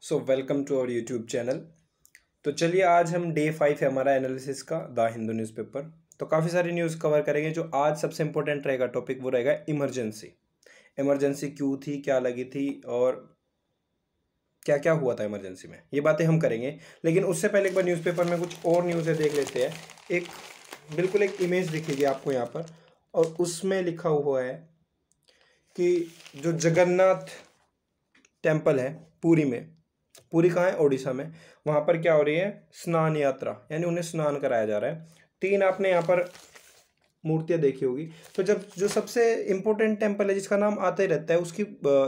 So welcome to our YouTube channel. तो चलिए आज हम डे 5 है हमारा एनालिसिस का द हिंदू न्यूज़पेपर। तो काफ़ी सारी न्यूज़ कवर करेंगे। जो आज सबसे इंपॉर्टेंट रहेगा टॉपिक वो रहेगा इमरजेंसी। इमरजेंसी क्यों थी, क्या लगी थी और क्या क्या हुआ था इमरजेंसी में, ये बातें हम करेंगे। लेकिन उससे पहले एक बार न्यूज़पेपर में कुछ और न्यूज़ें देख लेते हैं। एक बिल्कुल एक इमेज दिखेगी आपको यहाँ पर, और उसमें लिखा हुआ है कि जो जगन्नाथ टेम्पल है पुरी में, पुरी कहाँ है, ओडिशा में, वहाँ पर क्या हो रही है, स्नान यात्रा, यानी उन्हें स्नान कराया जा रहा है। तीन आपने यहाँ पर मूर्तियाँ देखी होगी। तो जब जो सबसे इम्पोर्टेंट टेम्पल है जिसका नाम आता ही रहता है, उसकी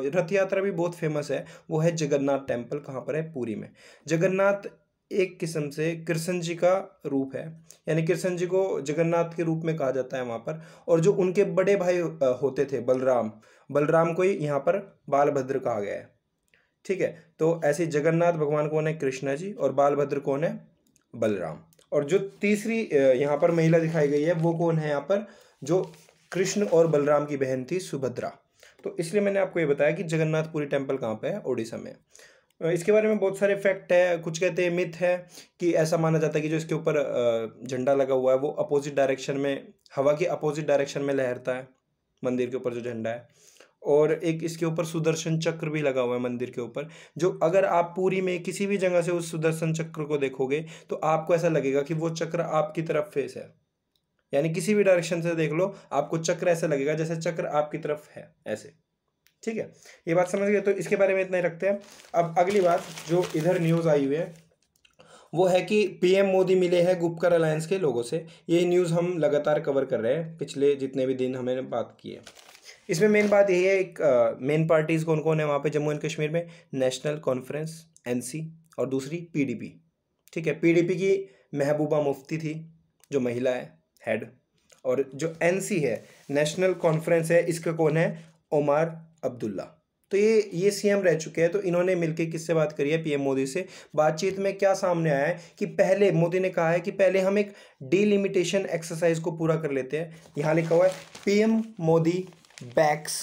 रथ यात्रा भी बहुत फेमस है, वो है जगन्नाथ टेम्पल। कहाँ पर है, पुरी में। जगन्नाथ एक किस्म से कृष्ण जी का रूप है, यानी कृष्ण जी को जगन्नाथ के रूप में कहा जाता है वहाँ पर। और जो उनके बड़े भाई होते थे बलराम, बलराम को ही यहाँ पर बालभद्र कहा गया है। ठीक है, तो ऐसे जगन्नाथ भगवान कौन है, कृष्णा जी, और बालभद्र कौन है, बलराम। और जो तीसरी यहाँ पर महिला दिखाई गई है वो कौन है यहाँ पर, जो कृष्ण और बलराम की बहन थी, सुभद्रा। तो इसलिए मैंने आपको ये बताया कि जगन्नाथपुरी टेम्पल कहाँ पे है, ओडिशा में। इसके बारे में बहुत सारे फैक्ट है। कुछ कहते हैं मिथ है कि ऐसा माना जाता है कि जो इसके ऊपर झंडा लगा हुआ है वो अपोजिट डायरेक्शन में, हवा की अपोजिट डायरेक्शन में लहरता है, मंदिर के ऊपर जो झंडा है। और एक इसके ऊपर सुदर्शन चक्र भी लगा हुआ है मंदिर के ऊपर, जो अगर आप पूरी में किसी भी जगह से उस सुदर्शन चक्र को देखोगे तो आपको ऐसा लगेगा कि वो चक्र आपकी तरफ फेस है। यानी किसी भी डायरेक्शन से देख लो, आपको चक्र ऐसा लगेगा जैसे चक्र आपकी तरफ है, ऐसे। ठीक है, ये बात समझ गए। तो इसके बारे में इतना ही रखते हैं। अब अगली बात जो इधर न्यूज़ आई हुई है वो है कि पीएम मोदी मिले हैं गुपकर अलायंस के लोगों से। ये न्यूज़ हम लगातार कवर कर रहे हैं पिछले जितने भी दिन हमने बात की है। इसमें मेन बात यही है, एक मेन पार्टीज़ कौन कौन है वहाँ पे जम्मू एंड कश्मीर में, नेशनल कॉन्फ्रेंस एनसी, और दूसरी पीडीपी। ठीक है, पीडीपी की महबूबा मुफ्ती थी जो महिला है, हेड। और जो एनसी है, नेशनल कॉन्फ्रेंस है, इसका कौन है, ओमार अब्दुल्ला। तो ये सीएम रह चुके हैं। तो इन्होंने मिलकर किससे बात करी है, पीएम मोदी से। बातचीत में क्या सामने आया है कि पहले मोदी ने कहा है कि पहले हम एक डीलिमिटेशन एक्सरसाइज को पूरा कर लेते हैं। यहाँ लिखा हुआ है पीएम मोदी बैक्स,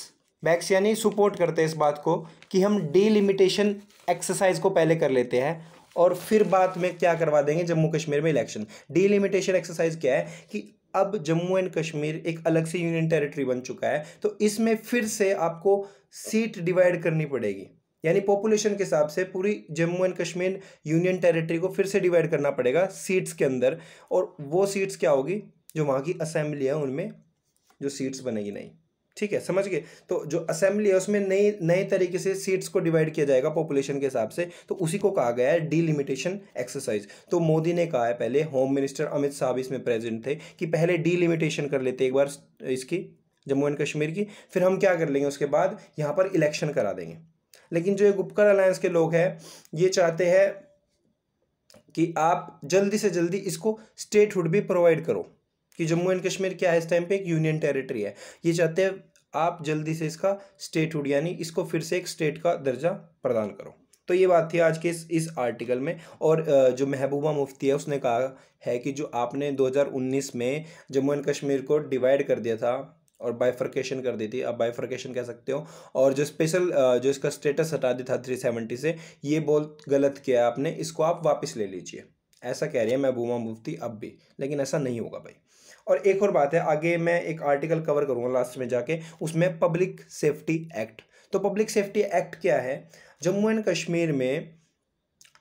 बैक्स यानी सपोर्ट करते हैं इस बात को कि हम डीलिमिटेशन एक्सरसाइज को पहले कर लेते हैं और फिर बाद में क्या करवा देंगे, जम्मू कश्मीर में इलेक्शन। डीलिमिटेशन एक्सरसाइज क्या है कि अब जम्मू एंड कश्मीर एक अलग से यूनियन टेरिटरी बन चुका है, तो इसमें फिर से आपको सीट डिवाइड करनी पड़ेगी। यानी पॉपुलेशन के हिसाब से पूरी Jammu and Kashmir union territory को फिर से डिवाइड करना पड़ेगा सीट्स के अंदर। और वो सीट्स क्या होगी, जो वहाँ की असेंबली है उनमें जो सीट्स बनेगी नहीं। ठीक है, समझ गए। तो जो असेंबली है उसमें नई नए तरीके से सीट्स को डिवाइड किया जाएगा पॉपुलेशन के हिसाब से, तो उसी को कहा गया है डीलिमिटेशन एक्सरसाइज। तो मोदी ने कहा है, पहले होम मिनिस्टर अमित शाह भी इसमें प्रेजेंट थे, कि पहले डीलिमिटेशन कर लेते एक बार इसकी, जम्मू एंड कश्मीर की, फिर हम क्या कर लेंगे, उसके बाद यहाँ पर इलेक्शन करा देंगे। लेकिन जो ये गुपकर अलायंस के लोग हैं ये चाहते हैं कि आप जल्दी से जल्दी इसको स्टेटहुड भी प्रोवाइड करो, कि जम्मू एंड कश्मीर क्या है इस टाइम पे, एक यूनियन टेरिटरी है। ये चाहते हैं आप जल्दी से इसका स्टेटहुड, यानी इसको फिर से एक स्टेट का दर्जा प्रदान करो। तो ये बात थी आज के इस आर्टिकल में। और जो महबूबा मुफ्ती है उसने कहा है कि जो आपने 2019 में जम्मू एंड कश्मीर को डिवाइड कर दिया था और बाइफर्केशन कर दी थी, अब बाइफर्केशन कह सकते हो, और जो स्पेशल जो इसका स्टेटस हटा दिया था 370 से, ये बहुत गलत किया है आपने, इसको आप वापस ले लीजिए। ऐसा कह रही है महबूबा मुफ्ती अब भी, लेकिन ऐसा नहीं होगा भाई। और एक और बात है, आगे मैं एक आर्टिकल कवर करूंगा लास्ट में जाके, उसमें पब्लिक सेफ्टी एक्ट। तो पब्लिक सेफ्टी एक्ट क्या है, जम्मू एंड कश्मीर में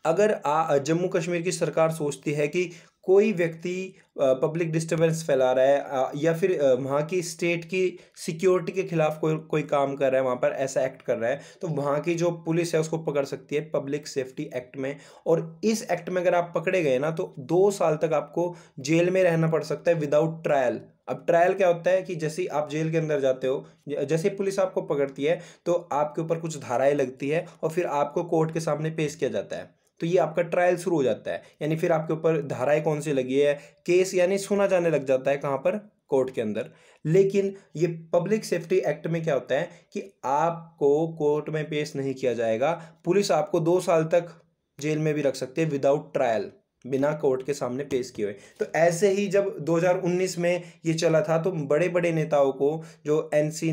अगर जम्मू कश्मीर की सरकार सोचती है कि कोई व्यक्ति पब्लिक डिस्टर्बेंस फैला रहा है या फिर वहाँ की स्टेट की सिक्योरिटी के खिलाफ कोई कोई काम कर रहा है, वहाँ पर ऐसा एक्ट कर रहा है, तो वहाँ की जो पुलिस है उसको पकड़ सकती है पब्लिक सेफ्टी एक्ट में। और इस एक्ट में अगर आप पकड़े गए ना तो 2 साल तक आपको जेल में रहना पड़ सकता है विदाउट ट्रायल। अब ट्रायल क्या होता है कि जैसे आप जेल के अंदर जाते हो, जैसे पुलिस आपको पकड़ती है तो आपके ऊपर कुछ धाराएं लगती है और फिर आपको कोर्ट के सामने पेश किया जाता है, तो ये आपका ट्रायल शुरू हो जाता है। यानी फिर आपके ऊपर धाराएं कौन सी लगी है, केस यानी सुना जाने लग जाता है कहाँ पर, कोर्ट के अंदर। लेकिन ये पब्लिक सेफ्टी एक्ट में क्या होता है कि आपको कोर्ट में पेश नहीं किया जाएगा, पुलिस आपको 2 साल तक जेल में भी रख सकती है विदाउट ट्रायल। बिना कोर्ट के सामने पेश किए हुए। तो ऐसे ही जब 2019 में ये चला था तो बड़े बड़े नेताओं को, जो एनसी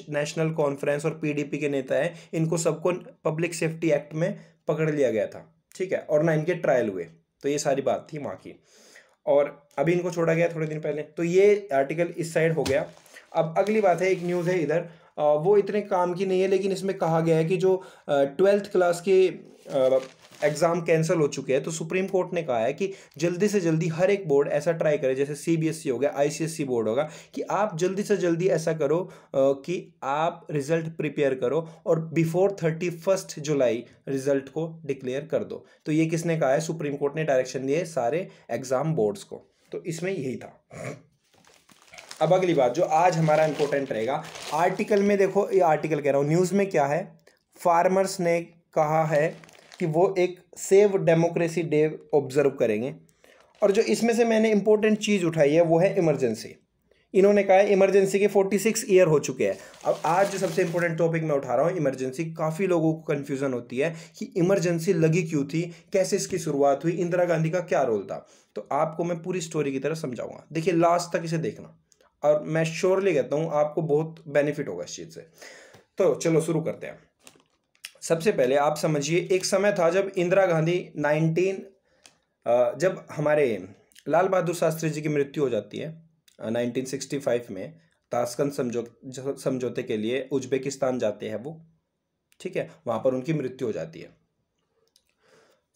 नेशनल कॉन्फ्रेंस और पीडीपी के नेता हैं, इनको सबको पब्लिक सेफ्टी एक्ट में पकड़ लिया गया था, ठीक है, और ना इनके ट्रायल हुए। तो ये सारी बात थी वहाँ की, और अभी इनको छोड़ा गया थोड़े दिन पहले। तो ये आर्टिकल इस साइड हो गया। अब अगली बात है, एक न्यूज़ है इधर, वो इतने काम की नहीं है, लेकिन इसमें कहा गया है कि जो 12th क्लास के एग्ज़ाम कैंसिल हो चुके हैं, तो सुप्रीम कोर्ट ने कहा है कि जल्दी से जल्दी हर एक बोर्ड ऐसा ट्राई करे, जैसे सीबीएसई हो गया, आईसीएसई बोर्ड होगा, कि आप जल्दी से जल्दी ऐसा करो कि आप रिजल्ट प्रिपेयर करो और बिफोर 31 जुलाई रिजल्ट को डिक्लेयर कर दो। तो ये किसने कहा है? सुप्रीम कोर्ट ने डायरेक्शन दिए सारे एग्जाम बोर्ड्स को। तो इसमें यही था। अब अगली बात जो आज हमारा इंपॉर्टेंट रहेगा, आर्टिकल में देखो, ये आर्टिकल कह रहा हूँ, न्यूज़ में क्या है, फार्मर्स ने कहा है कि वो एक सेव डेमोक्रेसी डे ऑब्जर्व करेंगे। और जो इसमें से मैंने इंपॉर्टेंट चीज़ उठाई है वो है इमरजेंसी। इन्होंने कहा है इमरजेंसी के 46 ईयर हो चुके हैं। अब आज जो सबसे इंपॉर्टेंट टॉपिक मैं उठा रहा हूँ, इमरजेंसी। काफ़ी लोगों को कन्फ्यूज़न होती है कि इमरजेंसी लगी क्यों थी, कैसे इसकी शुरुआत हुई, इंदिरा गांधी का क्या रोल था। तो आपको मैं पूरी स्टोरी की तरह समझाऊंगा, देखिए लास्ट तक इसे देखना, और मैं श्योरली कहता हूँ आपको बहुत बेनिफिट होगा इस चीज़ से। तो चलो शुरू करते हैं। सबसे पहले आप समझिए, एक समय था जब इंदिरा गांधी जब हमारे लाल बहादुर शास्त्री जी की मृत्यु हो जाती है 1965 में, ताशकंद समझौते के लिए उज्बेकिस्तान जाते हैं वो, ठीक है, वहाँ पर उनकी मृत्यु हो जाती है।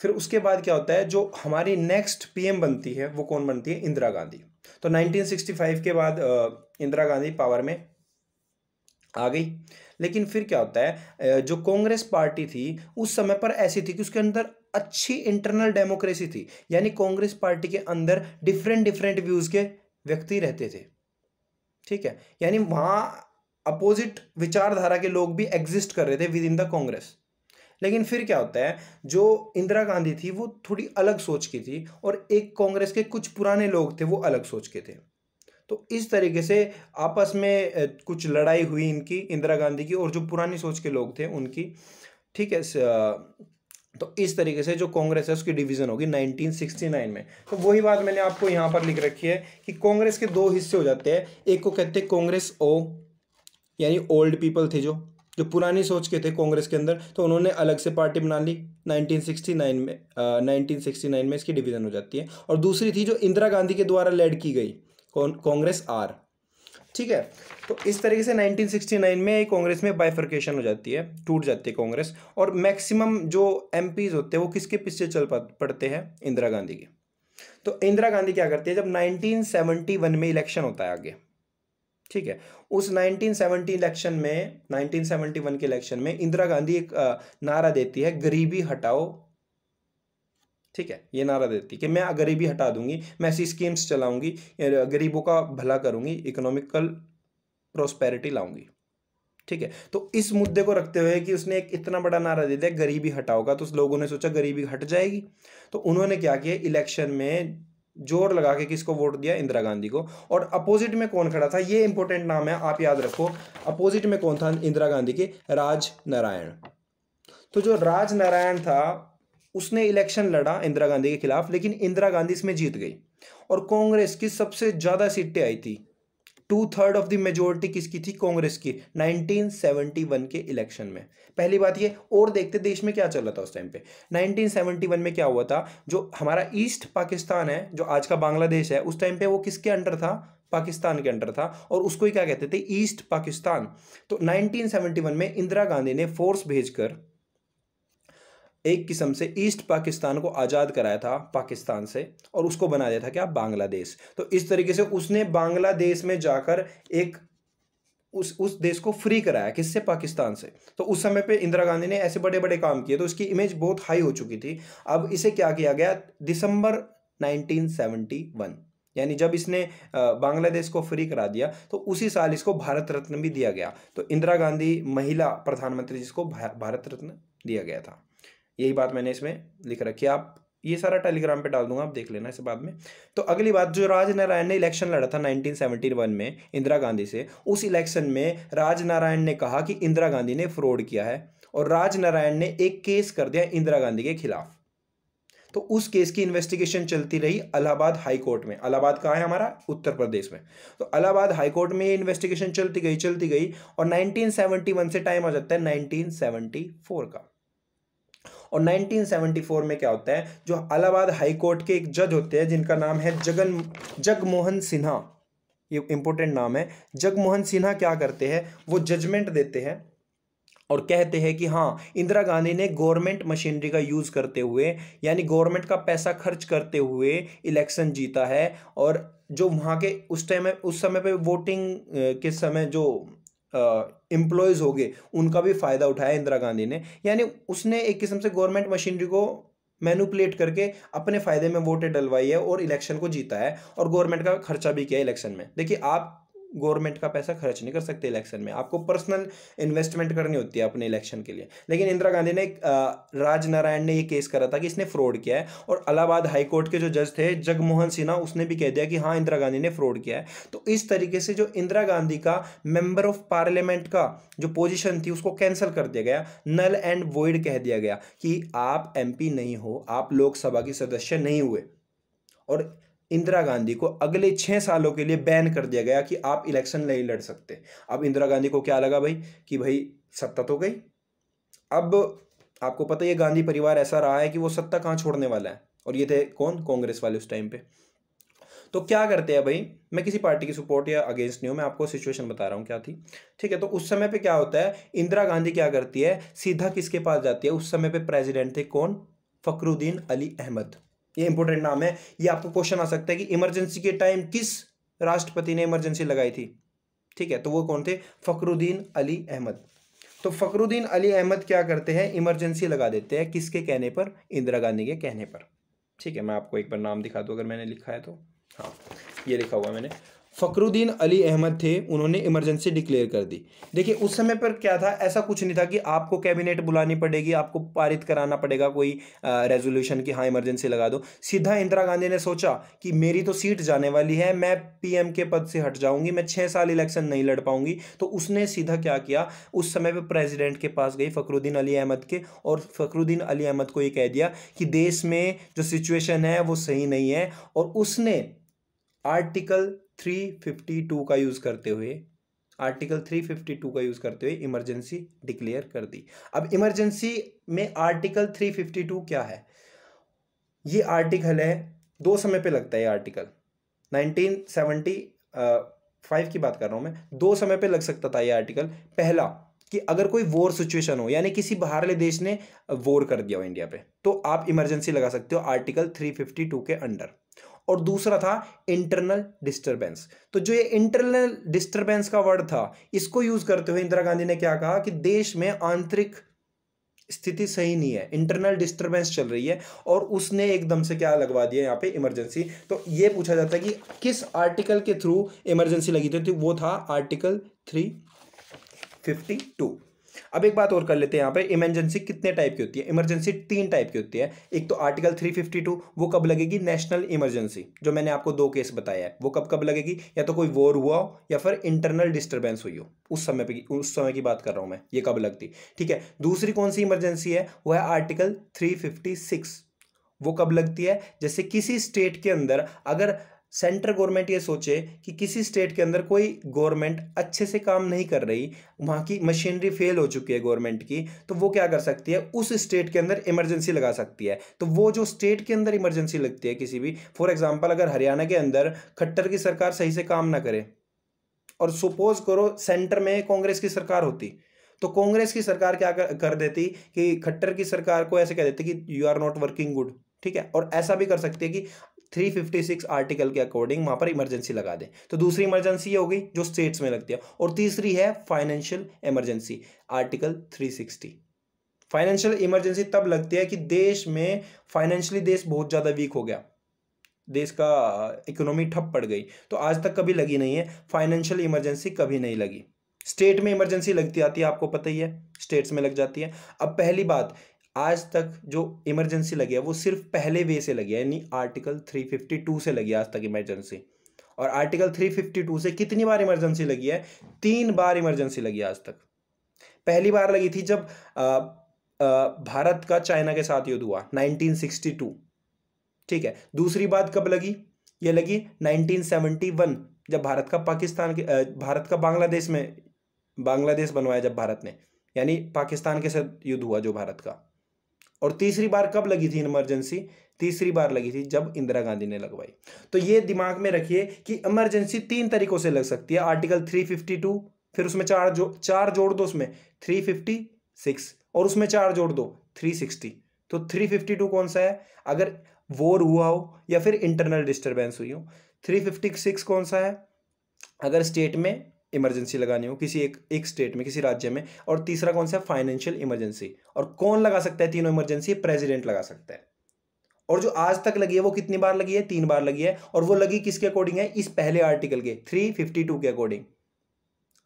फिर उसके बाद क्या होता है, जो हमारी नेक्स्ट पीएम बनती है वो कौन बनती है? इंदिरा गांधी। तो 1965 के बाद इंदिरा गांधी पावर में आ गई। लेकिन फिर क्या होता है, जो कांग्रेस पार्टी थी उस समय पर ऐसी थी कि उसके अंदर अच्छी इंटरनल डेमोक्रेसी थी, यानी कांग्रेस पार्टी के अंदर डिफरेंट डिफरेंट व्यूज के व्यक्ति रहते थे, ठीक है, यानी वहां अपोजिट विचारधारा के लोग भी एग्जिस्ट कर रहे थे विद इन द कांग्रेस। लेकिन फिर क्या होता है, जो इंदिरा गांधी थी वो थोड़ी अलग सोच की थी, और एक कांग्रेस के कुछ पुराने लोग थे वो अलग सोच के थे। तो इस तरीके से आपस में कुछ लड़ाई हुई इनकी, इंदिरा गांधी की और जो पुरानी सोच के लोग थे उनकी, ठीक है। तो इस तरीके से जो कांग्रेस है उसकी डिवीजन होगी 1969 में। तो वही बात मैंने आपको यहाँ पर लिख रखी है कि कांग्रेस के दो हिस्से हो जाते हैं, एक को कहते हैं कांग्रेस ओ, यानी ओल्ड पीपल थे जो पुरानी सोच के थे कांग्रेस के अंदर, तो उन्होंने अलग से पार्टी बना ली 1969 में इसकी डिवीजन हो जाती है। और दूसरी थी जो इंदिरा गांधी के द्वारा लेड की गई, कांग्रेस आर, ठीक है। तो इस तरीके से 1969 में कांग्रेस में बाइफर्केशन हो जाती है, टूट जाती है कांग्रेस, और मैक्सिमम जो एमपीज होते हैं वो किसके पीछे चल पड़ते हैं? इंदिरा गांधी के। तो इंदिरा गांधी क्या करती है, जब 1971 में इलेक्शन होता है आगे, ठीक है, उस 1971 के इलेक्शन में इंदिरा गांधी एक नारा देती है, गरीबी हटाओ, ठीक है, ये नारा देती कि मैं गरीबी हटा दूंगी, मैं ऐसी स्कीम्स चलाऊंगी, गरीबों का भला करूंगी, इकोनॉमिकल प्रोस्पेरिटी लाऊंगी, ठीक है। तो इस मुद्दे को रखते हुए कि उसने एक इतना बड़ा नारा दे दिया गरीबी हटाओगा, तो उस लोगों ने सोचा गरीबी हट जाएगी, तो उन्होंने क्या किया, इलेक्शन में जोर लगा के किसको वोट दिया? इंदिरा गांधी को। और अपोजिट में कौन खड़ा था? ये इंपॉर्टेंट नाम है, आप याद रखो। अपोजिट में कौन था इंदिरा गांधी के? राज नारायण। तो जो राज नारायण था उसने इलेक्शन लड़ा इंदिरा गांधी के खिलाफ, लेकिन इंदिरा गांधी इसमें जीत गई, और कांग्रेस की सबसे ज्यादा सीटें आई थी, 2/3 ऑफ द मेजोरिटी किसकी थी? कांग्रेस की, 1971 के इलेक्शन में। पहली बात ये, और देखते देश में क्या चल रहा था उस टाइम पे। 1971 में क्या हुआ था, जो हमारा ईस्ट पाकिस्तान है, जो आज का बांग्लादेश है, उस टाइम पे वो किसके अंडर था? पाकिस्तान के अंडर था, और उसको ही क्या कहते थे? ईस्ट पाकिस्तान। तो 1971 में इंदिरा गांधी ने फोर्स भेजकर एक किस्म से ईस्ट पाकिस्तान को आज़ाद कराया था पाकिस्तान से, और उसको बना दिया था क्या? बांग्लादेश। तो इस तरीके से उसने बांग्लादेश में जाकर एक उस देश को फ्री कराया, किससे? पाकिस्तान से। तो उस समय पे इंदिरा गांधी ने ऐसे बड़े बड़े काम किए, तो उसकी इमेज बहुत हाई हो चुकी थी। अब इसे क्या किया गया, दिसंबर 1971, यानी जब इसने बांग्लादेश को फ्री करा दिया, तो उसी साल इसको भारत रत्न भी दिया गया। तो इंदिरा गांधी महिला प्रधानमंत्री जिसको भारत रत्न दिया गया था। यही बात मैंने इसमें लिख रखी है, आप ये सारा टेलीग्राम पे डाल दूंगा, आप देख लेना इसे बाद में। तो अगली बात, जो राज नारायण ने इलेक्शन लड़ा था 1971 में इंदिरा गांधी से, उस इलेक्शन में राज नारायण ने कहा कि इंदिरा गांधी ने फ्रॉड किया है, और राज नारायण ने एक केस कर दिया इंदिरा गांधी के खिलाफ। तो उस केस की इन्वेस्टिगेशन चलती रही इलाहाबाद हाई कोर्ट में। इलाहाबाद कहाँ है हमारा? उत्तर प्रदेश में। तो इलाहाबाद हाई कोर्ट में ये इन्वेस्टिगेशन चलती गई और 1971 से टाइम आ जाता है 1974 का। और 1974 में क्या होता है, जो इलाहाबाद हाई कोर्ट के एक जज होते हैं जिनका नाम है जगमोहन सिन्हा, ये इंपॉर्टेंट नाम है। जगमोहन सिन्हा क्या करते हैं, वो जजमेंट देते हैं और कहते हैं कि हाँ, इंदिरा गांधी ने गवर्नमेंट मशीनरी का यूज करते हुए, यानी गवर्नमेंट का पैसा खर्च करते हुए इलेक्शन जीता है। और जो वहाँ के उस समय पे वोटिंग के समय जो एम्प्लॉयज हो गए, उनका भी फायदा उठाया इंदिरा गांधी ने। यानी उसने एक किस्म से गवर्नमेंट मशीनरी को मैनिपुलेट करके अपने फायदे में वोटें डलवाई है और इलेक्शन को जीता है, और गवर्नमेंट का खर्चा भी किया इलेक्शन में। देखिए, आप गवर्नमेंट का पैसा खर्च नहीं कर सकते इलेक्शन में, आपको पर्सनल इन्वेस्टमेंट करनी होती है अपने इलेक्शन के लिए। लेकिन इंदिरा गांधी ने राजनारायण ने ये केस करा था कि इसने फ्रॉड किया है, और इलाहाबाद हाई कोर्ट के जो जज थे जगमोहन सिन्हा, उसने भी कह दिया कि हाँ, इंदिरा गांधी ने फ्रॉड किया है। तो इस तरीके से जो इंदिरा गांधी का मेंबर ऑफ पार्लियामेंट का जो पोजीशन थी उसको कैंसिल कर दिया गया, नल एंड वॉइड कह दिया गया कि आप एमपी नहीं हो, आप लोकसभा की सदस्य नहीं हुए। और इंदिरा गांधी को अगले 6 सालों के लिए बैन कर दिया गया कि आप इलेक्शन नहीं लड़ सकते। अब इंदिरा गांधी को क्या लगा भाई कि भाई सत्ता तो गई, अब आपको पता है गांधी परिवार ऐसा रहा है कि वो सत्ता कहाँ छोड़ने वाला है, और ये थे कौन? कांग्रेस वाले उस टाइम पे। तो क्या करते हैं भाई, मैं किसी पार्टी की सपोर्ट या अगेंस्ट नहीं हूं, मैं आपको सिचुएशन बता रहा हूं क्या थी, ठीक है। तो उस समय पे क्या होता है, इंदिरा गांधी क्या करती है, सीधा किसके पास जाती है? उस समय पे प्रेसिडेंट थे कौन? फखरुद्दीन अली अहमद। ये इंपॉर्टेंट नाम है, ये आपको क्वेश्चन आ सकता है कि इमरजेंसी के टाइम किस राष्ट्रपति ने इमरजेंसी लगाई थी, ठीक है। तो वो कौन थे? फखरुद्दीन अली अहमद। तो फखरुद्दीन अली अहमद क्या करते हैं, इमरजेंसी लगा देते हैं, किसके कहने पर? इंदिरा गांधी के कहने पर, ठीक है। मैं आपको एक बार नाम दिखा दूं अगर मैंने लिखा है तो, हाँ, ये लिखा हुआ है मैंने। फखरुद्दीन अली अहमद थे, उन्होंने इमरजेंसी डिक्लेयर कर दी। देखिए, उस समय पर क्या था, ऐसा कुछ नहीं था कि आपको कैबिनेट बुलानी पड़ेगी, आपको पारित कराना पड़ेगा कोई रेजोल्यूशन कि हाँ इमरजेंसी लगा दो। सीधा इंदिरा गांधी ने सोचा कि मेरी तो सीट जाने वाली है, मैं पीएम के पद से हट जाऊंगी, मैं 6 साल इलेक्शन नहीं लड़ पाऊंगी। तो उसने सीधा क्या किया, उस समय पर प्रेसिडेंट के पास गई फखरुद्दीन अली अहमद के, और फखरुद्दीन अली अहमद को ये कह दिया कि देश में जो सिचुएशन है वो सही नहीं है। और उसने आर्टिकल 352 का यूज करते हुए इमरजेंसी डिक्लेयर कर दी। अब इमरजेंसी में आर्टिकल 352 क्या है? ये आर्टिकल है, दो समय पे लगता है ये आर्टिकल, 1975 की बात कर रहा हूं मैं, दो समय पे लग सकता था ये आर्टिकल। पहला कि अगर कोई वॉर सिचुएशन हो, यानी किसी बाहरले देश ने वॉर कर दिया हो इंडिया पे, तो आप इमरजेंसी लगा सकते हो आर्टिकल 352 के अंडर। और दूसरा था इंटरनल डिस्टरबेंस। तो जो ये इंटरनल डिस्टरबेंस का वर्ड था, इसको यूज करते हुए इंदिरा गांधी ने क्या कहा कि देश में आंतरिक स्थिति सही नहीं है, इंटरनल डिस्टरबेंस चल रही है, और उसने एकदम से क्या लगवा दिया यहाँ पे, इमरजेंसी। तो ये पूछा जाता है कि किस आर्टिकल के थ्रू इमरजेंसी लगी थी, तो वो था आर्टिकल 352। अब एक बात और कर लेते हैं, यहाँ पे इमरजेंसी कितने टाइप की होती है? इमरजेंसी 3 टाइप की होती है। एक तो आर्टिकल 352, वो कब लगेगी? नेशनल इमरजेंसी, जो मैंने आपको 2 केस बताया है, वो कब कब लगेगी? या तो कोई वॉर हुआ हो या फिर इंटरनल डिस्टर्बेंस हुई हो, उस समय की बात कर रहा हूं मैं, ये कब लगती, ठीक है। दूसरी कौन सी इमरजेंसी है? वो है आर्टिकल 356। वो कब लगती है? जैसे किसी स्टेट के अंदर अगर सेंट्रल गवर्नमेंट ये सोचे कि किसी स्टेट के अंदर कोई गवर्नमेंट अच्छे से काम नहीं कर रही, वहां की मशीनरी फेल हो चुकी है गवर्नमेंट की, तो वो क्या कर सकती है, उस स्टेट के अंदर इमरजेंसी लगा सकती है। तो वो जो स्टेट के अंदर इमरजेंसी लगती है किसी भी, फॉर एग्जांपल अगर हरियाणा के अंदर खट्टर की सरकार सही से काम ना करे, और सपोज करो सेंटर में कांग्रेस की सरकार होती, तो कांग्रेस की सरकार क्या कर देती कि खट्टर की सरकार को ऐसे कह देती कि you are not working good, ठीक है। और ऐसा भी कर सकती है कि 356 आर्टिकल के अकॉर्डिंग वहां पर इमरजेंसी लगा दे। तो दूसरी इमरजेंसी ये हो गई जो स्टेट्स में लगती है, और तीसरी है financial emergency, article 360। Financial emergency तब लगती है कि देश में फाइनेंशियली देश बहुत ज्यादा वीक हो गया, देश का इकोनॉमी ठप पड़ गई, तो आज तक कभी लगी नहीं है फाइनेंशियल इमरजेंसी, कभी नहीं लगी। स्टेट में इमरजेंसी लगती आती है, आपको पता ही है, स्टेट्स में लग जाती है। अब पहली बात, आज तक जो इमरजेंसी लगी है वो सिर्फ पहले वे से लगी है, यानी आर्टिकल 352 से लगी है आज तक इमरजेंसी। और आर्टिकल 352 से कितनी बार इमरजेंसी लगी है? 3 बार इमरजेंसी लगी आज तक। पहली बार लगी थी जब भारत का चाइना के साथ युद्ध हुआ 1962, ठीक है। दूसरी बात कब लगी, ये लगी 1971, जब भारत का भारत का बांग्लादेश बनवाया जब भारत ने, यानी पाकिस्तान के साथ युद्ध हुआ जो भारत का। और तीसरी बार कब लगी थी इमरजेंसी, तीसरी बार लगी थी जब इंदिरा गांधी ने लगवाई। तो ये दिमाग में रखिए कि इमरजेंसी 3 तरीकों से लग सकती है। आर्टिकल 352, फिर उसमें चार जोड़ दो, उसमें 356, और उसमें 4 जोड़ दो 360। तो 352 कौन सा है, अगर वॉर हुआ हो या फिर इंटरनल डिस्टर्बेंस हुई हो। 356 कौन सा है, अगर स्टेट में इमरजेंसी लगानी हो, किसी एक स्टेट में, किसी राज्य में। और तीसरा कौन सा है, फाइनेंशियल इमरजेंसी। और कौन लगा सकता है तीनों इमरजेंसी, प्रेसिडेंट लगा सकता है। और जो आज तक लगी है वो कितनी बार लगी है, 3 बार लगी है। और वो लगी किसके अकॉर्डिंग है, इस पहले आर्टिकल के 352 के अकॉर्डिंग।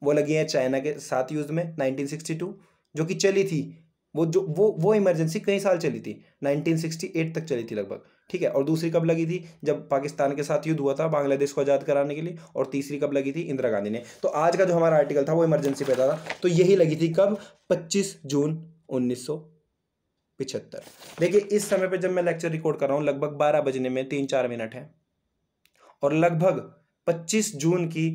वो लगी है चाइना के साथ यूज में 1962, जो कि चली थी, वो इमरजेंसी कई साल चली थी, 1968 तक चली थी लगभग, ठीक है। और दूसरी कब लगी थी, जब पाकिस्तान के साथ युद्ध हुआ था बांग्लादेश को आज़ाद कराने के लिए। और तीसरी कब लगी थी, इंदिरा गांधी ने। तो आज का जो हमारा आर्टिकल था वो इमरजेंसी पे था, तो यही लगी थी कब, 25 जून 1975। देखिए इस समय पे जब मैं लेक्चर रिकॉर्ड कर रहा हूँ लगभग 12 बजने में 3-4 मिनट है, और लगभग 25 जून की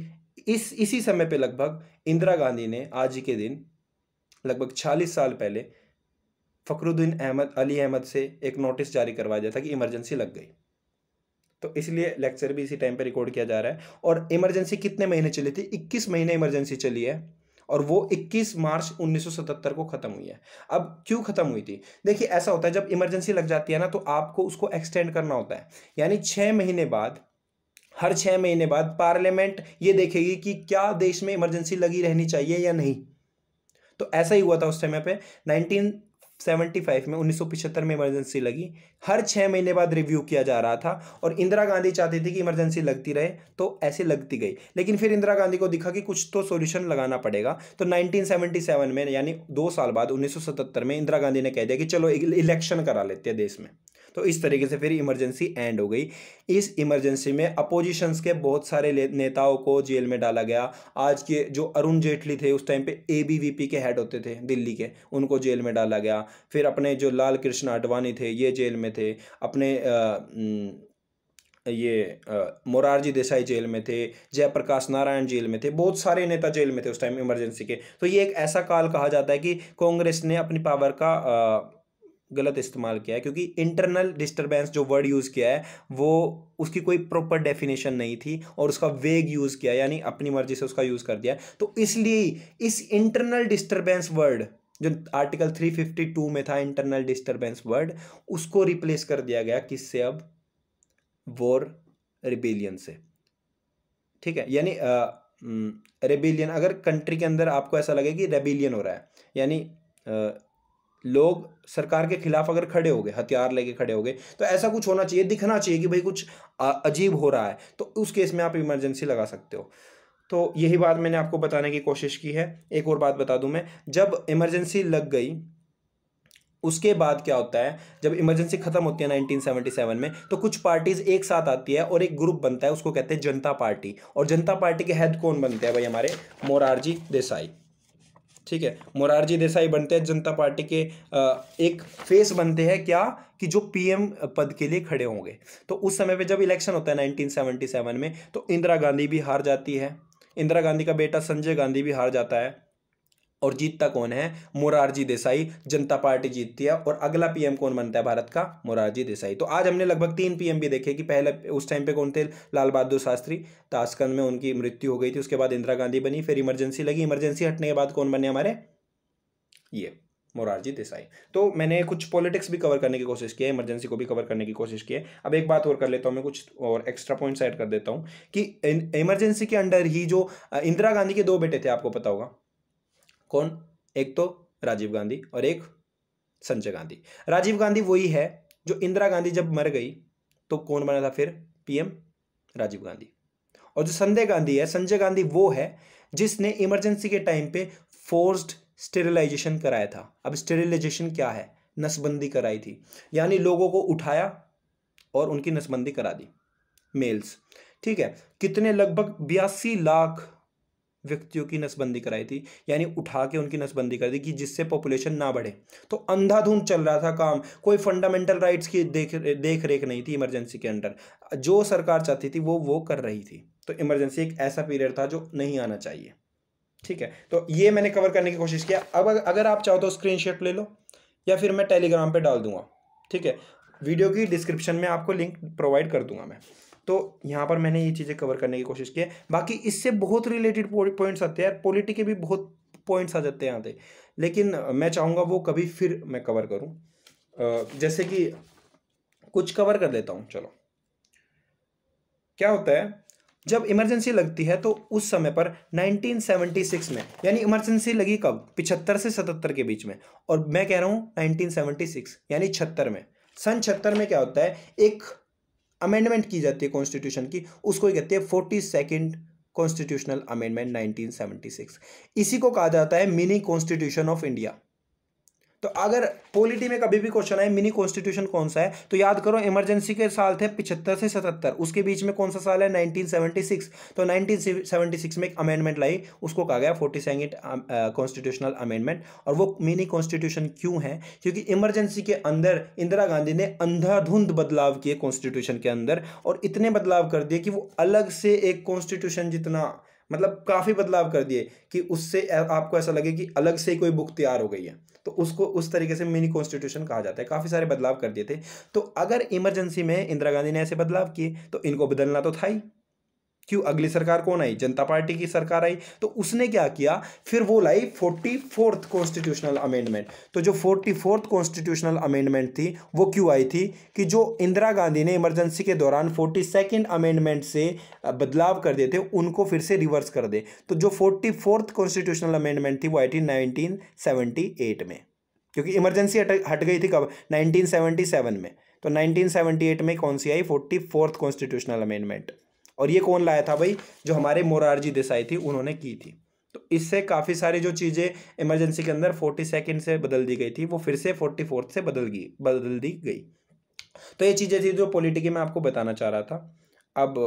इसी समय पे लगभग इंदिरा गांधी ने आज ही के दिन लगभग 46 साल पहले फखरुद्दीन अली अहमद से एक नोटिस जारी करवाया गया था कि इमरजेंसी लग गई। तो इसलिए लेक्चर भी इसी टाइम पे रिकॉर्ड किया जा रहा है। और इमरजेंसी कितने महीने चली थी, 21 महीने इमरजेंसी चली है, और वो 21 मार्च 1977 को खत्म हुई है। अब क्यों खत्म हुई थी, देखिए ऐसा होता है जब इमरजेंसी लग जाती है ना, तो आपको उसको एक्सटेंड करना होता है। यानी 6 महीने बाद, हर 6 महीने बाद पार्लियामेंट ये देखेगी कि क्या देश में इमरजेंसी लगी रहनी चाहिए या नहीं। तो ऐसा ही हुआ था उस समय पे 1975 में, 1975 में इमरजेंसी लगी। हर 6 महीने बाद रिव्यू किया जा रहा था, और इंदिरा गांधी चाहती थी कि इमरजेंसी लगती रहे, तो ऐसे लगती गई। लेकिन फिर इंदिरा गांधी को दिखा कि कुछ तो सॉल्यूशन लगाना पड़ेगा, तो 1977 में, यानी 2 साल बाद 1977 में इंदिरा गांधी ने कह दिया कि चलो इलेक्शन करा लेते हैं देश में। तो इस तरीके से फिर इमरजेंसी एंड हो गई। इस इमरजेंसी में अपोजिशंस के बहुत सारे नेताओं को जेल में डाला गया। आज के जो अरुण जेटली थे, उस टाइम पे एबीवीपी के हेड होते थे दिल्ली के, उनको जेल में डाला गया। फिर अपने जो लाल कृष्ण आडवाणी थे, ये जेल में थे। अपने मोरारजी देसाई जेल में थे, जयप्रकाश नारायण जेल में थे, बहुत सारे नेता जेल में थे उस टाइम इमरजेंसी के। तो ये एक ऐसा काल कहा जाता है कि कांग्रेस ने अपनी पावर का गलत इस्तेमाल किया है, क्योंकि इंटरनल डिस्टरबेंस जो वर्ड यूज़ किया है वो उसकी कोई प्रॉपर डेफिनेशन नहीं थी, और उसका वेग यूज़ किया, यानी अपनी मर्जी से उसका यूज़ कर दिया। तो इसलिए इस इंटरनल डिस्टरबेंस वर्ड जो आर्टिकल 352 में था, इंटरनल डिस्टरबेंस वर्ड, उसको रिप्लेस कर दिया गया किससे, अब वॉर रिबेलियन से, ठीक है। यानी रेबिलियन, अगर कंट्री के अंदर आपको ऐसा लगे कि रेबिलियन हो रहा है, यानी लोग सरकार के खिलाफ अगर खड़े हो गए, हथियार लेके खड़े हो गए, तो ऐसा कुछ होना चाहिए, दिखना चाहिए कि भाई कुछ अजीब हो रहा है, तो उस केस में आप इमरजेंसी लगा सकते हो। तो यही बात मैंने आपको बताने की कोशिश की है। एक और बात बता दूं मैं, जब इमरजेंसी लग गई उसके बाद क्या होता है, जब इमरजेंसी खत्म होती है 1977 में, तो कुछ पार्टीज एक साथ आती है और एक ग्रुप बनता है, उसको कहते हैं जनता पार्टी। और जनता पार्टी के हेड कौन बनते हैं भाई, हमारे मोरारजी देसाई, ठीक है। मोरारजी देसाई बनते हैं जनता पार्टी के, एक फेस बनते हैं क्या, कि जो पीएम पद के लिए खड़े होंगे। तो उस समय पे जब इलेक्शन होता है 1977 में, तो इंदिरा गांधी भी हार जाती है, इंदिरा गांधी का बेटा संजय गांधी भी हार जाता है, और जीतता कौन है, मोरारजी देसाई। जनता पार्टी जीतती है, और अगला पीएम कौन बनता है भारत का, मोरारजी देसाई। तो आज हमने लगभग 3 पीएम भी देखे, कि पहले उस टाइम पे कौन थे, लाल बहादुर शास्त्री, ताशकंद में उनकी मृत्यु हो गई थी, उसके बाद इंदिरा गांधी बनी, फिर इमरजेंसी लगी, इमरजेंसी हटने के बाद कौन बने हमारे, ये मोरारजी देसाई। तो मैंने कुछ पॉलिटिक्स भी कवर करने की कोशिश की है, इमरजेंसी को भी कवर करने की कोशिश की है। अब एक बात और कर लेता हूँ मैं, कुछ और एक्स्ट्रा पॉइंट्स ऐड कर देता हूँ, कि इमरजेंसी के अंडर ही जो इंदिरा गांधी के 2 बेटे थे, आपको पता होगा कौन, एक तो राजीव गांधी और एक संजय गांधी। राजीव गांधी वही है जो इंदिरा गांधी जब मर गई तो कौन बना था फिर पीएम, राजीव गांधी। और जो संजय गांधी वो है जिसने इमरजेंसी के टाइम पे फोर्स्ड स्टेरिलाइजेशन कराया था। अब स्टेरिलाइजेशन क्या है, नसबंदी कराई थी, यानी लोगों को उठाया और उनकी नसबंदी करा दी, मेल्स, ठीक है। कितने, लगभग 82 लाख व्यक्तियों की नसबंदी कराई थी, यानी उठा के उनकी नसबंदी कर दी कि जिससे पॉपुलेशन ना बढ़े। तो अंधाधुंध चल रहा था काम, कोई फंडामेंटल राइट्स की देख रेख नहीं थी इमरजेंसी के अंडर। जो सरकार चाहती थी वो कर रही थी। तो इमरजेंसी एक ऐसा पीरियड था जो नहीं आना चाहिए। ठीक है, तो ये मैंने कवर करने की कोशिश किया। अब अगर आप चाहो तो स्क्रीनशॉट ले लो या फिर मैं टेलीग्राम पे डाल दूंगा। ठीक है, वीडियो की डिस्क्रिप्शन में आपको लिंक प्रोवाइड कर दूंगा मैं। तो यहाँ पर मैंने ये चीज़ें कवर करने की कोशिश की है। बाकी इससे बहुत रिलेटेड पॉइंट्स आते हैं यार, पॉलिटी के भी बहुत पॉइंट्स आ जाते हैं यहाँ पे, लेकिन मैं चाहूँगा वो कभी फिर मैं कवर करूँ। जैसे कि कुछ कवर कर लेता हूँ। चलो, क्या होता है जब इमरजेंसी लगती है तो उस समय पर 1976 में, यानी इमरजेंसी लगी कब, 75 से 77 के बीच में, और मैं कह रहा हूँ 1976 यानी 76 में। सन 76 में क्या होता है, एक अमेंडमेंट की जाती है कॉन्स्टिट्यूशन की, उसको कहते हैं 42nd कॉन्स्टिट्यूशनल अमेंडमेंट 1976। इसी को कहा जाता है मिनी कॉन्स्टिट्यूशन ऑफ इंडिया। तो अगर पॉलिटी में कभी भी क्वेश्चन आए मिनी कॉन्स्टिट्यूशन कौन सा है, तो याद करो इमरजेंसी के साल थे 75 से 77, उसके बीच में कौन सा साल है, 1976। तो 1976 में एक अमेंडमेंट लाई, उसको कहा गया 42nd कॉन्स्टिट्यूशनल अमेंडमेंट। और वो मिनी कॉन्स्टिट्यूशन क्यों है, क्योंकि इमरजेंसी के अंदर इंदिरा गांधी ने अंधाधुंध बदलाव किए कॉन्स्टिट्यूशन के अंदर, और इतने बदलाव कर दिए कि वो अलग से एक कॉन्स्टिट्यूशन जितना, मतलब काफ़ी बदलाव कर दिए कि उससे आपको ऐसा लगे कि अलग से ही कोई बुक तैयार हो गई है। तो उसको उस तरीके से मिनी कॉन्स्टिट्यूशन कहा जाता है। काफ़ी सारे बदलाव कर दिए थे। तो अगर इमरजेंसी में इंदिरा गांधी ने ऐसे बदलाव किए तो इनको बदलना तो था ही। क्यों, अगली सरकार कौन आई, जनता पार्टी की सरकार आई, तो उसने क्या किया, फिर वो लाई 44th कॉन्स्टिट्यूशनल अमेंडमेंट। तो जो 44th कॉन्स्टिट्यूशनल अमेंडमेंट थी वो क्यों आई थी, कि जो इंदिरा गांधी ने इमरजेंसी के दौरान 42nd अमेंडमेंट से बदलाव कर दिए थे उनको फिर से रिवर्स कर दे। तो जो 44th कॉन्स्टिट्यूशनल अमेंडमेंट थी वो आई थी 1978 में, क्योंकि इमरजेंसी हट गई थी कब, 1977 में। तो 1978 में कौन सी आई, 44th कॉन्स्टिट्यूशनल अमेंडमेंट। और ये कौन लाया था भाई, जो हमारे मोरारजी देसाई थी उन्होंने की थी। तो इससे काफ़ी सारी जो चीज़ें इमरजेंसी के अंदर 42nd से बदल दी गई थी वो फिर से 44th से बदल दी गई। तो ये चीज़ें थी जो पॉलिटिकी में आपको बताना चाह रहा था। अब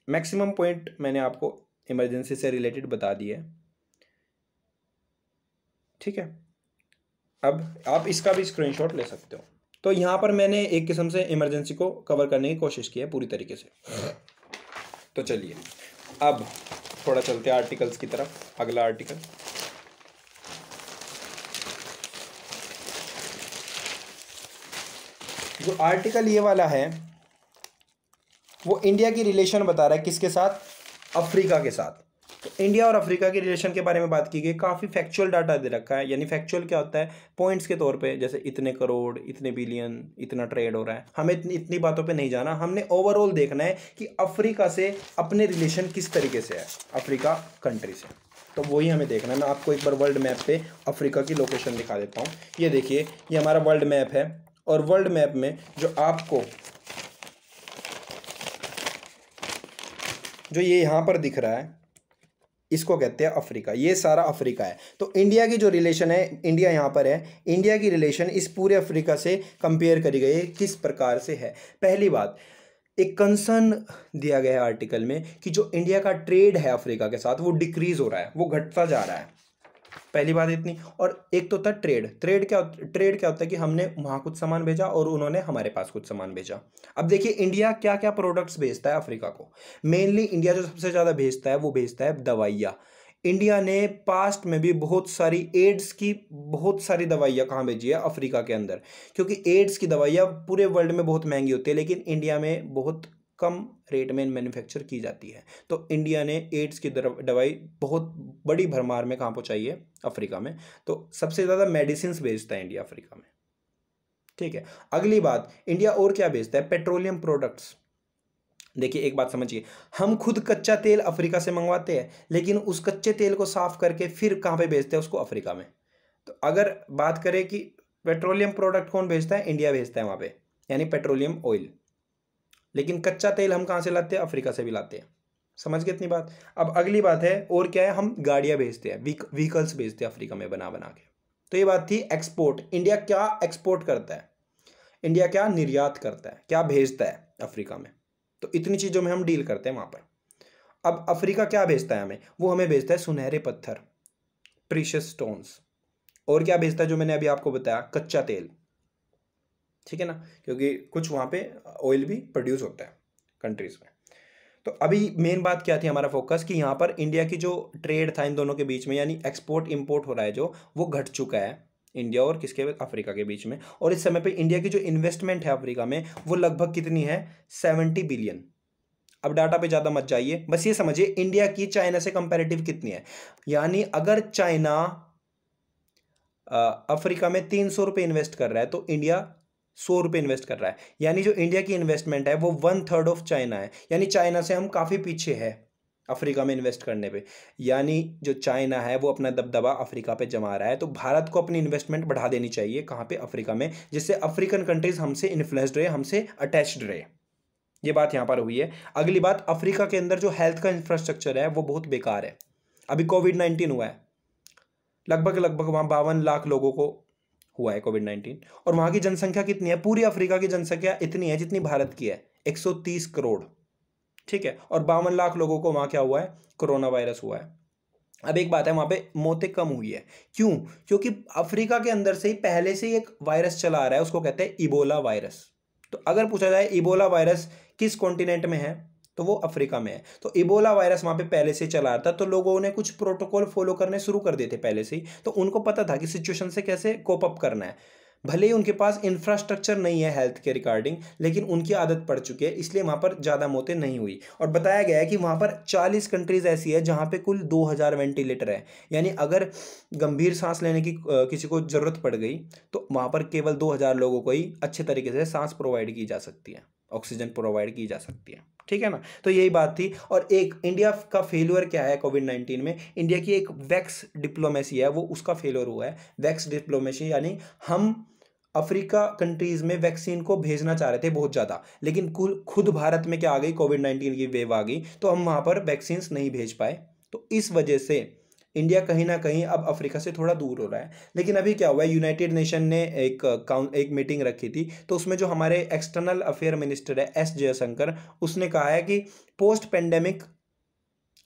मैक्सिमम पॉइंट मैंने आपको इमरजेंसी से रिलेटेड बता दिए। ठीक है, अब आप इसका भी स्क्रीनशॉट ले सकते हो। तो यहाँ पर मैंने एक किस्म से इमरजेंसी को कवर करने की कोशिश की है पूरी तरीके से। तो चलिए अब थोड़ा चलते हैं आर्टिकल्स की तरफ। अगला आर्टिकल, जो आर्टिकल ये वाला है वो इंडिया की रिलेशन बता रहा है किसके साथ, अफ्रीका के साथ। तो इंडिया और अफ्रीका के रिलेशन के बारे में बात की गई। काफ़ी फैक्चुअल डाटा दे रखा है, यानी फैक्चुअल क्या होता है, पॉइंट्स के तौर पे, जैसे इतने करोड़, इतने बिलियन, इतना ट्रेड हो रहा है। हमें इतनी बातों पे नहीं जाना, हमने ओवरऑल देखना है कि अफ्रीका से अपने रिलेशन किस तरीके से है, अफ्रीका कंट्री से। तो वही हमें देखना है। मैं आपको एक बार वर्ल्ड मैप पे अफ्रीका की लोकेशन दिखा देता हूँ। ये देखिए, ये हमारा वर्ल्ड मैप है, और वर्ल्ड मैप में जो आपको जो ये यहाँ पर दिख रहा है इसको कहते हैं अफ्रीका। ये सारा अफ्रीका है। तो इंडिया की जो रिलेशन है, इंडिया यहाँ पर है, इंडिया की रिलेशन इस पूरे अफ्रीका से कंपेयर करी गई है, किस प्रकार से है। पहली बात, एक कंसर्न दिया गया है आर्टिकल में कि जो इंडिया का ट्रेड है अफ्रीका के साथ वो डिक्रीज हो रहा है, वो घटता जा रहा है। पहली बात इतनी। और एक तो था ट्रेड। ट्रेड क्या होता है कि हमने वहाँ कुछ सामान भेजा और उन्होंने हमारे पास कुछ सामान भेजा। अब देखिए इंडिया क्या क्या प्रोडक्ट्स भेजता है अफ्रीका को। मेनली इंडिया जो सबसे ज़्यादा भेजता है वो भेजता है दवाइयाँ। इंडिया ने पास्ट में भी बहुत सारी एड्स की बहुत सारी दवाइयाँ कहाँ भेजी है, अफ्रीका के अंदर। क्योंकि एड्स की दवाइयाँ पूरे वर्ल्ड में बहुत महंगी होती है, लेकिन इंडिया में बहुत कम रेट में मैन्युफैक्चर की जाती है। तो इंडिया ने एड्स की दवाई बहुत बड़ी भरमार में कहाँ पहुँचाई है, अफ्रीका में। तो सबसे ज़्यादा मेडिसिन भेजता है इंडिया अफ्रीका में। ठीक है, अगली बात, इंडिया और क्या भेजता है, पेट्रोलियम प्रोडक्ट्स। देखिए एक बात समझिए, हम खुद कच्चा तेल अफ्रीका से मंगवाते हैं, लेकिन उस कच्चे तेल को साफ करके फिर कहाँ पे भेजते हैं, उसको अफ्रीका में। तो अगर बात करें कि पेट्रोलियम प्रोडक्ट कौन भेजता है, इंडिया भेजता है वहाँ पे, यानी पेट्रोलियम ऑयल। लेकिन कच्चा तेल हम कहाँ से लाते हैं, अफ्रीका से भी लाते हैं। समझ गए इतनी बात। अब अगली बात है, और क्या है, हम गाड़ियाँ भेजते हैं, व्हीकल्स भेजते हैं अफ्रीका में बना बना के। तो ये बात थी एक्सपोर्ट। इंडिया क्या एक्सपोर्ट करता है, इंडिया क्या निर्यात करता है, क्या भेजता है अफ्रीका में। तो इतनी चीज़ों में हम डील करते हैं वहाँ पर। अब अफ्रीका क्या भेजता है हमें, वो हमें भेजता है सुनहरे पत्थर, प्रीशियस स्टोन्स, और क्या भेजता है जो मैंने अभी आपको बताया, कच्चा तेल, ठीक है ना, क्योंकि कुछ वहाँ पे ऑयल भी प्रोड्यूस होता है कंट्रीज में। तो अभी मेन बात क्या थी हमारा फोकस, कि यहाँ पर इंडिया की जो ट्रेड था इन दोनों के बीच में, यानी एक्सपोर्ट इंपोर्ट हो रहा है जो, वो घट चुका है इंडिया और किसके, अफ्रीका के बीच में। और इस समय पे इंडिया की जो इन्वेस्टमेंट है अफ्रीका में, वो लगभग कितनी है, 70 बिलियन। अब डाटा पे ज़्यादा मत जाइए, बस ये समझिए इंडिया की चाइना से कंपैरेटिव कितनी है। यानी अगर चाइना अफ्रीका में 300 रुपये इन्वेस्ट कर रहा है तो इंडिया 100 रुपये इन्वेस्ट कर रहा है। यानी जो इंडिया की इन्वेस्टमेंट है वो 1/3 ऑफ चाइना है, यानी चाइना से हम काफ़ी पीछे है अफ्रीका में इन्वेस्ट करने पे। यानी जो चाइना है वो अपना दबदबा अफ्रीका पे जमा रहा है। तो भारत को अपनी इन्वेस्टमेंट बढ़ा देनी चाहिए, कहाँ पे, अफ्रीका में, जिससे अफ्रीकन कंट्रीज हमसे इन्फ्लुएंस्ड रहे, हमसे अटैच्ड रहे। ये बात यहाँ पर हुई है। अगली बात, अफ्रीका के अंदर जो हेल्थ का इंफ्रास्ट्रक्चर है वो बहुत बेकार है। अभी कोविड-19 हुआ है, लगभग लगभग वहाँ 52 लाख लोगों को हुआ है कोविड-19, और वहाँ की जनसंख्या कितनी है, पूरी अफ्रीका की जनसंख्या इतनी है जितनी भारत की है, 130 करोड़, ठीक है, और 52 लाख लोगों को वहाँ क्या हुआ है, कोरोना वायरस हुआ है। अब एक बात है, वहाँ पे मौतें कम हुई है, क्यों, क्योंकि अफ्रीका के अंदर से ही पहले से ही एक वायरस चला आ रहा है, उसको कहते हैं इबोला वायरस। तो अगर पूछा जाए इबोला वायरस किस कॉन्टिनेंट में है, तो वो अफ्रीका में है। तो इबोला वायरस वहाँ पे पहले से चला रहा था, तो लोगों ने कुछ प्रोटोकॉल फॉलो करने शुरू कर दिए थे पहले से ही, तो उनको पता था कि सिचुएशन से कैसे कोप अप करना है। भले ही उनके पास इंफ्रास्ट्रक्चर नहीं है हेल्थ के रिगार्डिंग, लेकिन उनकी आदत पड़ चुकी है, इसलिए वहाँ पर ज़्यादा मौतें नहीं हुई। और बताया गया है कि वहाँ पर 40 कंट्रीज़ ऐसी है जहाँ पे कुल 2000 वेंटिलेटर है। यानी अगर गंभीर सांस लेने की किसी को ज़रूरत पड़ गई, तो वहाँ पर केवल 2000 लोगों को ही अच्छे तरीके से सांस प्रोवाइड की जा सकती है, ऑक्सीजन प्रोवाइड की जा सकती है, ठीक है ना। तो यही बात थी। और एक इंडिया का फेल्यूर क्या है कोविड-19 में, इंडिया की एक वैक्स डिप्लोमेसी है, वो उसका फेल्यूर हुआ है। वैक्स डिप्लोमेसी यानी हम अफ्रीका कंट्रीज में वैक्सीन को भेजना चाह रहे थे बहुत ज़्यादा, लेकिन खुद भारत में क्या आ गई, कोविड-19 की वेव आ गई, तो हम वहाँ पर वैक्सीन नहीं भेज पाए। तो इस वजह से इंडिया कहीं ना कहीं अब अफ्रीका से थोड़ा दूर हो रहा है। लेकिन अभी क्या हुआ है, यूनाइटेड नेशन ने एक मीटिंग रखी थी, तो उसमें जो हमारे एक्सटर्नल अफेयर मिनिस्टर है एस जयशंकर, उसने कहा है कि post pandemic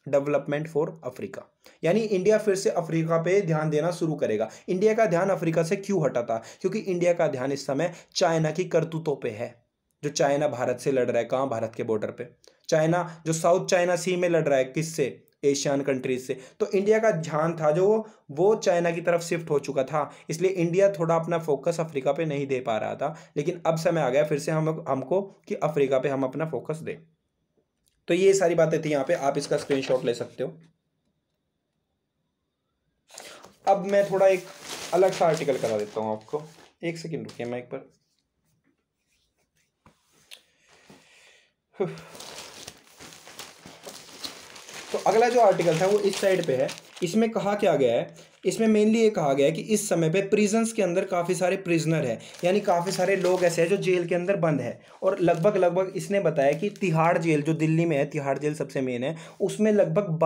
development for Africa, यानी इंडिया फिर से अफ्रीका पे ध्यान देना शुरू करेगा। इंडिया का ध्यान अफ्रीका से क्यों हटा था, क्योंकि इंडिया का ध्यान इस समय चाइना की करतूतों पे है। जो चाइना भारत से लड़ रहा है, कहाँ, भारत के बॉर्डर पे। चाइना जो साउथ चाइना सी में लड़ रहा है, किससे, एशियन कंट्रीज से। तो इंडिया का ध्यान था जो वो चाइना की तरफ शिफ्ट हो चुका था, इसलिए इंडिया थोड़ा अपना फोकस अफ्रीका पे नहीं दे पा रहा था। लेकिन अब समय आ गया फिर से हमको कि अफ्रीका पे हम अपना फोकस दें। तो ये सारी बातें थी यहाँ पे, आप इसका स्क्रीनशॉट ले सकते हो। अब मैं थोड़ा एक अलग सा आर्टिकल करा देता हूँ आपको, एक सेकंड रुकिए, मैं एक बार तो अगला जो आर्टिकल था वो इस साइड पे है। इसमें कहा क्या गया है, इसमें मेनली ये कहा गया है कि इस समय पे प्रिजन्स के अंदर काफ़ी सारे प्रिजनर हैं, यानी काफ़ी सारे लोग ऐसे हैं जो जेल के अंदर बंद है। और लगभग लगभग इसने बताया कि तिहाड़ जेल जो दिल्ली में है, तिहाड़ जेल सबसे मेन है, उसमें लगभग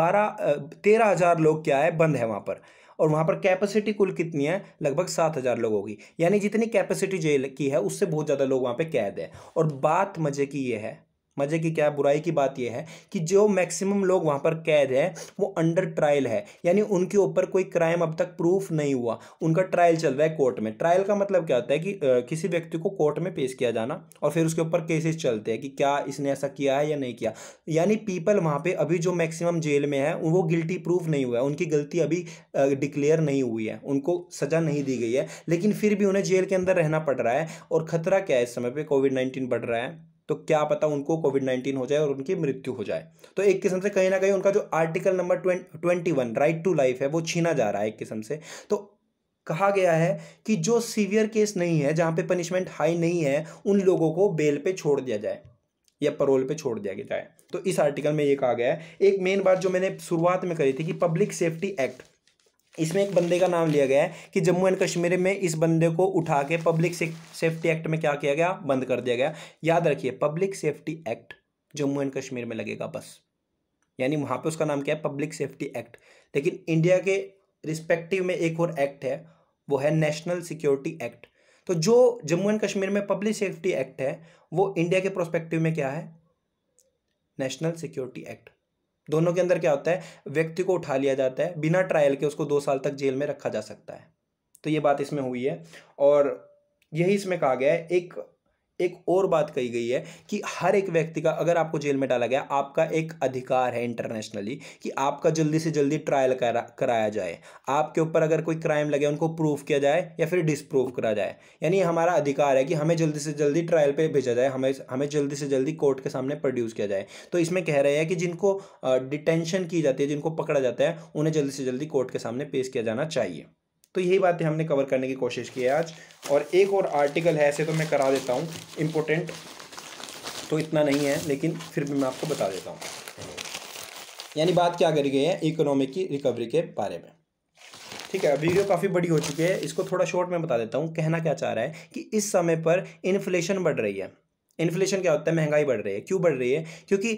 13,000 लोग क्या है, बंद है वहाँ पर। और वहाँ पर कैपेसिटी कुल कितनी है, लगभग 7,000 लोगों की, यानी जितनी कैपेसिटी जेल की है उससे बहुत ज़्यादा लोग वहाँ पे कैद है। और बात मज़े की ये है, मजे की क्या, बुराई की बात यह है कि जो मैक्सिमम लोग वहां पर कैद है वो अंडर ट्रायल है, यानी उनके ऊपर कोई क्राइम अब तक प्रूफ नहीं हुआ, उनका ट्रायल चल रहा है कोर्ट में। ट्रायल का मतलब क्या होता है कि किसी व्यक्ति को कोर्ट में पेश किया जाना और फिर उसके ऊपर केसेस चलते हैं कि क्या इसने ऐसा किया है या नहीं किया। यानी पीपल वहां पे अभी जो मैक्सिमम जेल में है वो गिल्टी प्रूफ नहीं हुआ है, उनकी गलती अभी डिक्लेयर नहीं हुई है, उनको सजा नहीं दी गई है, लेकिन फिर भी उन्हें जेल के अंदर रहना पड़ रहा है। और खतरा क्या है, इस समय पे कोविड-19 बढ़ रहा है, तो क्या पता उनको कोविड-19 हो जाए और उनकी मृत्यु हो जाए। तो एक किस्म से कहीं ना कहीं उनका जो article number 21 right to life है वो छीना जा रहा है एक किस्म से। तो कहा गया है कि जो सीवियर केस नहीं है, जहां पे पनिशमेंट हाई नहीं है, उन लोगों को बेल पे छोड़ दिया जाए या परोल पे छोड़ दिया जाए। तो इस आर्टिकल में ये कहा गया है। एक मेन बात जो मैंने शुरुआत में करी थी कि पब्लिक सेफ्टी एक्ट, इसमें एक बंदे का नाम लिया गया है कि जम्मू एंड कश्मीर में इस बंदे को उठा के पब्लिक सेफ्टी एक्ट में क्या किया गया, बंद कर दिया गया। याद रखिए, public safety act Jammu and Kashmir में लगेगा बस, यानी वहाँ पे उसका नाम क्या है, पब्लिक सेफ्टी एक्ट। लेकिन इंडिया के रिस्पेक्टिव में एक और एक्ट है, वो है नेशनल सिक्योरिटी एक्ट। तो जो जम्मू एंड कश्मीर में पब्लिक सेफ्टी एक्ट है, वो इंडिया के प्रोस्पेक्टिव में क्या है, नेशनल सिक्योरिटी एक्ट। दोनों के अंदर क्या होता है, व्यक्ति को उठा लिया जाता है, बिना ट्रायल के उसको 2 साल तक जेल में रखा जा सकता है। तो ये बात इसमें हुई है। और यही इसमें कहा गया है, एक और बात कही गई है कि हर एक व्यक्ति का, अगर आपको जेल में डाला गया, आपका एक अधिकार है इंटरनेशनली कि आपका जल्दी से जल्दी ट्रायल कराया जाए। आपके ऊपर अगर कोई क्राइम लगे उनको प्रूफ किया जाए या फिर डिसप्रूव करा जाए। यानी हमारा अधिकार है कि हमें जल्दी से जल्दी ट्रायल पे भेजा जाए, हमें जल्दी से जल्दी कोर्ट के सामने प्रोड्यूस किया जाए। तो इसमें कह रहे हैं कि जिनको डिटेंशन की जाती है, जिनको पकड़ा जाता है, उन्हें जल्दी से जल्दी कोर्ट के सामने पेश किया जाना चाहिए। तो यही बातें हमने कवर करने की कोशिश की है आज। और एक और आर्टिकल है, ऐसे तो मैं करा देता हूँ, इम्पोर्टेंट तो इतना नहीं है लेकिन फिर भी मैं आपको बता देता हूँ। यानी बात क्या करी गई है, इकोनॉमी की रिकवरी के बारे में। ठीक है, वीडियो काफ़ी बड़ी हो चुकी है, इसको थोड़ा शॉर्ट में बता देता हूँ। कहना क्या चाह रहा है कि इस समय पर इन्फ्लेशन बढ़ रही है। इन्फ्लेशन क्या होता है, महंगाई बढ़ रही है। क्यों बढ़ रही है? क्योंकि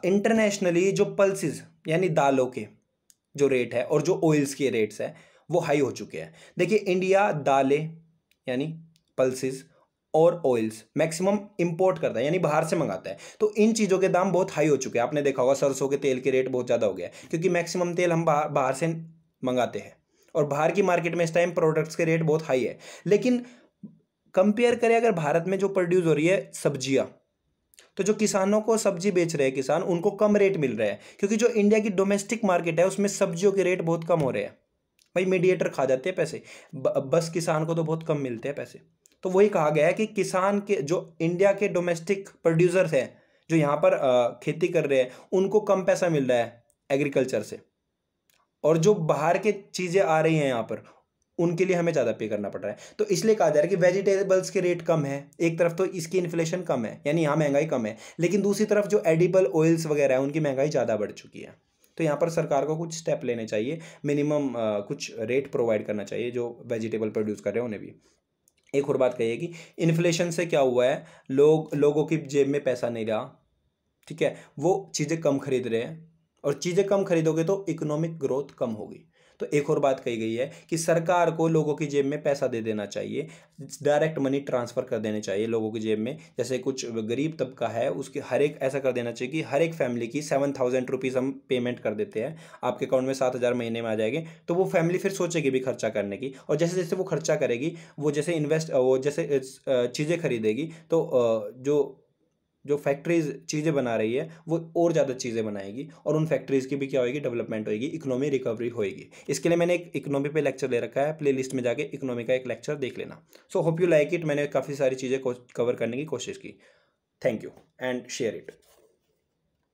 इंटरनेशनली जो पल्सेस यानी दालों के जो रेट है और जो ऑयल्स के रेट्स है वो हाई हो चुके हैं। देखिए, इंडिया दालें यानी पल्सेस और ऑयल्स मैक्सिमम इंपोर्ट करता है, यानी बाहर से मंगाता है। तो इन चीज़ों के दाम बहुत हाई हो चुके हैं। आपने देखा होगा सरसों के तेल के रेट बहुत ज़्यादा हो गया है, क्योंकि मैक्सिमम तेल हम बाहर से मंगाते हैं और बाहर की मार्केट में इस टाइम प्रोडक्ट्स के रेट बहुत हाई है। लेकिन कंपेयर करें अगर भारत में जो प्रोड्यूस हो रही है सब्जियां, तो जो किसानों को सब्जी बेच रहे हैं किसान, उनको कम रेट मिल रहा है, क्योंकि जो इंडिया की डोमेस्टिक मार्केट है उसमें सब्जियों के रेट बहुत कम हो रहे हैं। भाई मीडिएटर खा जाते हैं पैसे, बस किसान को तो बहुत कम मिलते हैं पैसे। तो वही कहा गया है कि किसान के, जो इंडिया के डोमेस्टिक प्रोड्यूसर्स हैं, जो यहाँ पर खेती कर रहे हैं, उनको कम पैसा मिल रहा है एग्रीकल्चर से, और जो बाहर के चीज़ें आ रही हैं यहाँ पर उनके लिए हमें ज़्यादा पे करना पड़ रहा है। तो इसलिए कहा जा रहा है कि वेजिटेबल्स के रेट कम है। एक तरफ तो इसकी इन्फ्लेशन कम है, यानी यहाँ महंगाई कम है, लेकिन दूसरी तरफ जो एडिबल ऑयल्स वगैरह है उनकी महंगाई ज़्यादा बढ़ चुकी है। तो यहाँ पर सरकार को कुछ स्टेप लेने चाहिए, मिनिमम कुछ रेट प्रोवाइड करना चाहिए जो वेजिटेबल प्रोड्यूस कर रहे हैं उन्हें भी। एक और बात कही है कि इन्फ्लेशन से क्या हुआ है, लोगों की जेब में पैसा नहीं रहा। ठीक है, वो चीज़ें कम खरीद रहे हैं, और चीज़ें कम खरीदोगे तो इकोनॉमिक ग्रोथ कम होगी। तो एक और बात कही गई है कि सरकार को लोगों की जेब में पैसा दे देना चाहिए, डायरेक्ट मनी ट्रांसफ़र कर देने चाहिए लोगों की जेब में। जैसे कुछ गरीब तबका है उसके हर एक ऐसा कर देना चाहिए कि हर एक फैमिली की 7,000 रुपीज़ हम पेमेंट कर देते हैं, आपके अकाउंट में 7,000 महीने में आ जाएंगे। तो वो फैमिली फिर सोचेगी भी खर्चा करने की, और जैसे जैसे वो खर्चा करेगी, वो जैसे चीज़ें खरीदेगी, तो जो फैक्ट्रीज चीज़ें बना रही है वो और ज़्यादा चीज़ें बनाएगी, और उन फैक्ट्रीज़ की भी क्या होगी, डेवलपमेंट होगी, इकोनॉमी रिकवरी होएगी। इसके लिए मैंने एक इकोनॉमी पे लेक्चर दे रखा है, प्ले लिस्ट में जाके इकोनॉमी का एक लेक्चर देख लेना। So hope you like it. मैंने काफ़ी सारी चीज़ें कवर करने की कोशिश की। Thank you and share it.